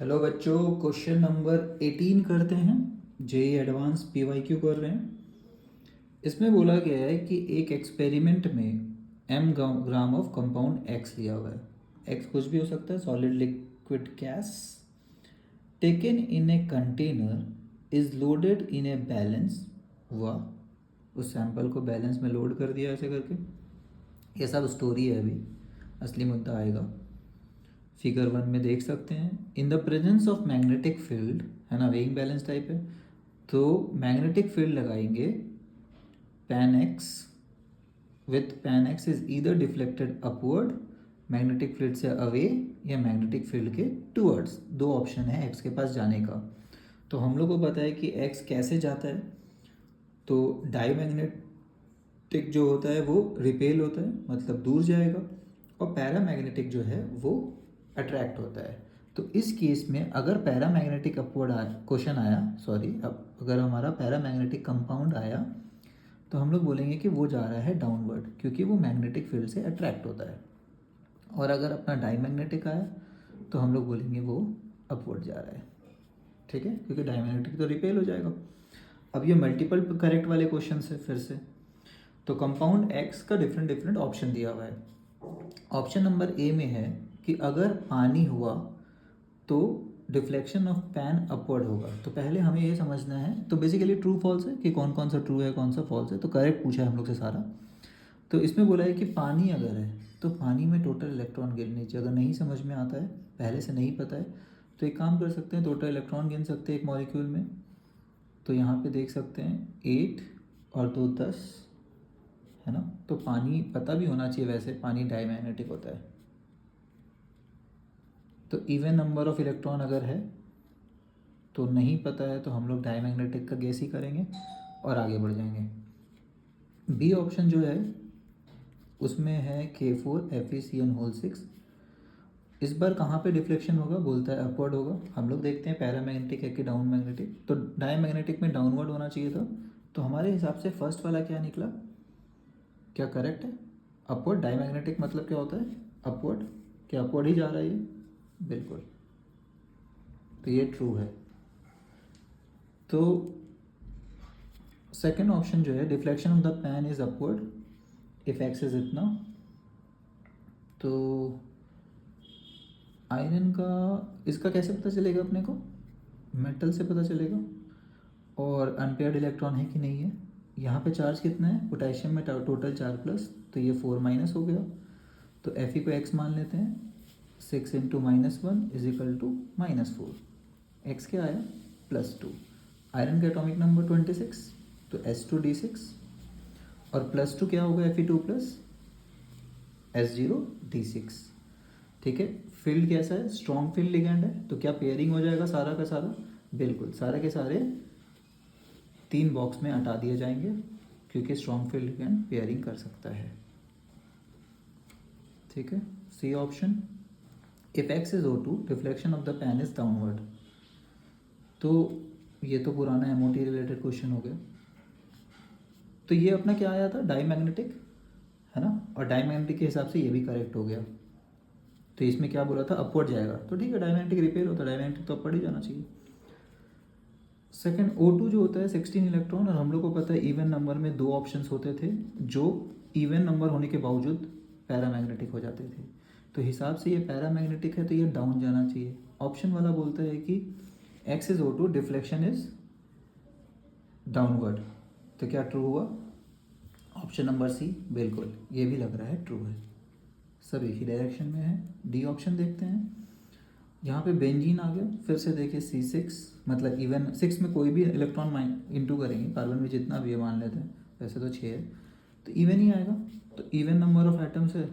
Hello बच्चों, question number 18 करते हैं। जेई एडवांस पीवाईक्यू कर रहे हैं। इसमें बोला गया है कि एक एक्सपेरिमेंट में m gram of compound x लिया हुआ है। x कुछ भी हो सकता है, solid, liquid, gas. Taken in a container is loaded in a balance. हुआ उस सैंपल को बैलेंस में लोड कर दिया ऐसे करके। ये सब स्टोरी है, अभी असली मुद्दा आएगा। फिगर 1 में देख सकते हैं, in the presence of magnetic field, है ना, वेइंग बैलेंस टाइप है। तो मैग्नेटिक फील्ड लगाएंगे, pan x with pan x is either deflected upward, magnetic field से अवे, या मैग्नेटिक फील्ड के टूवर्ड्स। दो ऑप्शन है एक्स के पास जाने का। तो हम लोग को पता है कि एक्स कैसे जाता है। तो डाईमैग्नेटिक जो होता है वो रिपेल होता है, मतलब दूर जाएगा, और पैरामैग्नेटिक जो है वो अट्रैक्ट होता है। तो इस केस में अगर पैरामैग्नेटिक अपवर्ड क्वेश्चन आया, सॉरी, अब अगर हमारा पैरामैग्नेटिक कंपाउंड आया तो हम लोग बोलेंगे कि वो जा रहा है डाउनवर्ड, क्योंकि वो मैग्नेटिक फील्ड से अट्रैक्ट होता है। और अगर अपना डाईमैग्नेटिक आया तो हम लोग बोलेंगे वो अपवर्ड जा रहा है। ठीक है, क्योंकि डाईमैग्नेटिक तो रिपेल हो जाएगा। अब ये मल्टीपल करेक्ट वाले क्वेश्चन है फिर से। तो कंपाउंड एक्स का डिफरेंट डिफरेंट ऑप्शन दिया हुआ है। ऑप्शन नंबर ए में है कि अगर पानी हुआ तो डिफ्लेक्शन ऑफ पैन अपवर्ड होगा। तो पहले हमें ये समझना है, तो बेसिकली ट्रू फॉल्स है कि कौन कौन सा ट्रू है कौन सा फॉल्स है। तो करेक्ट पूछा है हम लोग से सारा। तो इसमें बोला है कि पानी अगर है तो पानी में टोटल इलेक्ट्रॉन गिननी चाहिए। अगर नहीं समझ में आता है, पहले से नहीं पता है, तो एक काम कर सकते हैं, टोटल इलेक्ट्रॉन गिन सकते हैं एक मॉलिक्यूल में। तो यहाँ पे देख सकते हैं 8 और 2 10, है ना। तो पानी पता भी होना चाहिए, वैसे पानी डाईमैग्नेटिक होता है। तो इवन नंबर ऑफ इलेक्ट्रॉन अगर है तो नहीं पता है, तो हम लोग डाईमैग्नेटिक का गेस ही करेंगे और आगे बढ़ जाएंगे। बी ऑप्शन जो है उसमें है K4FeCN6। इस बार कहाँ पे डिफ्लेक्शन होगा, बोलता है अपवर्ड होगा। हम लोग देखते हैं पैरामैग्नेटिक है कि डाउन मैग्नेटिक। तो डाईमैग्नेटिक में डाउनवर्ड होना चाहिए था। तो हमारे हिसाब से फर्स्ट वाला क्या निकला, क्या करेक्ट है? अपवर्ड। डाईमैग्नेटिक मतलब क्या होता है, अपवर्ड। क्या अपवर्ड ही जा रहा है ये? बिल्कुल, तो ये ट्रू है। तो सेकेंड ऑप्शन जो है, deflection of the pan is upward if X is इतना। तो आयरन का, इसका कैसे पता चलेगा अपने को? मेटल से पता चलेगा। और अनपेयर्ड इलेक्ट्रॉन है कि नहीं है। यहाँ पे चार्ज कितना है, पोटेशियम में टोटल 4+, तो ये 4- हो गया। तो Fe को x मान लेते हैं, 6 × -1 इज इक्वल टू -4। x क्या आया, +2। आयरन का एटॉमिक नंबर 26, तो S2D6। और +2 क्या होगा, Fe2 + S0D6। ठीक है। फील्ड कैसा है, स्ट्रॉन्ग फील्ड लिगेंड है। तो क्या पेयरिंग हो जाएगा सारा का सारा? बिल्कुल, सारे के सारे 3 बॉक्स में हटा दिए जाएंगे, क्योंकि स्ट्रॉन्ग फील्ड लिगेंड पेयरिंग कर सकता है। ठीक है, C option. If X is O2, deflection of the pan is downward. तो ये तो पुराना MOT रिलेटेड क्वेश्चन हो गया। तो ये अपना क्या आया था, डाईमैग्नेटिक, है ना। और डाईमैग्नेटिक के हिसाब से ये भी करेक्ट हो गया। तो इसमें क्या बोला था, अपवर्ड जाएगा। तो ठीक है, डाईमैग्नेटिक रिपेल होता है, डाईमैग्नेटिक तो अपवर्ड ही जाना चाहिए। सेकेंड, O2 जो होता है 16 इलेक्ट्रॉन, और हम लोग को पता है इवन नंबर में 2 ऑप्शंस होते थे जो इवन नंबर होने के बावजूद पैरामैग्नेटिक हो जाते थे। तो हिसाब से ये पैरामैग्नेटिक है, तो ये डाउन जाना चाहिए। ऑप्शन वाला बोलता है कि x is O2, deflection is downward. तो क्या ट्रू हुआ, ऑप्शन नंबर सी। बिल्कुल, ये भी लग रहा है ट्रू है, सब एक ही डायरेक्शन में है। डी ऑप्शन देखते हैं। यहाँ पे बेंजीन आ गया, फिर से देखिए C6, मतलब इवन 6 में कोई भी इलेक्ट्रॉन इंटू करेंगे, कार्बन में जितना भी है मान लेते हैं, वैसे तो 6 है, तो इवन ही आएगा। तो इवन नंबर ऑफ एटम्स है,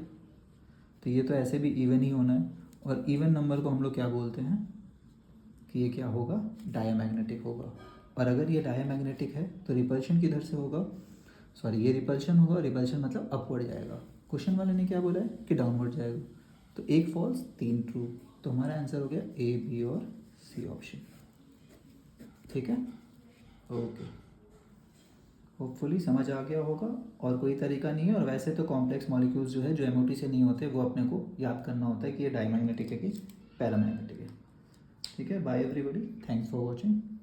तो ये तो ऐसे भी इवन ही होना है। और इवन नंबर को हम लोग क्या बोलते हैं कि ये क्या होगा, डायमैग्नेटिक होगा। और अगर ये डायमैग्नेटिक है तो रिपल्शन किधर से होगा, सॉरी, ये रिपल्शन होगा। रिपल्शन मतलब अपवर्ड जाएगा। क्वेश्चन वाले ने क्या बोला है कि डाउनवर्ड जाएगा। तो एक फॉल्स 3 ट्रू। तो हमारा आंसर हो गया A, B और C ऑप्शन। ठीक है, ओके, होपफुली समझ आ गया होगा। और कोई तरीका नहीं है। और वैसे तो कॉम्प्लेक्स मॉलिक्यूल्स जो है, जो MOT से नहीं होते, वो अपने को याद करना होता है कि ये डायमैग्नेटिक है कि पैरामैग्नेटिक है। ठीक है, bye everybody, thanks for watching.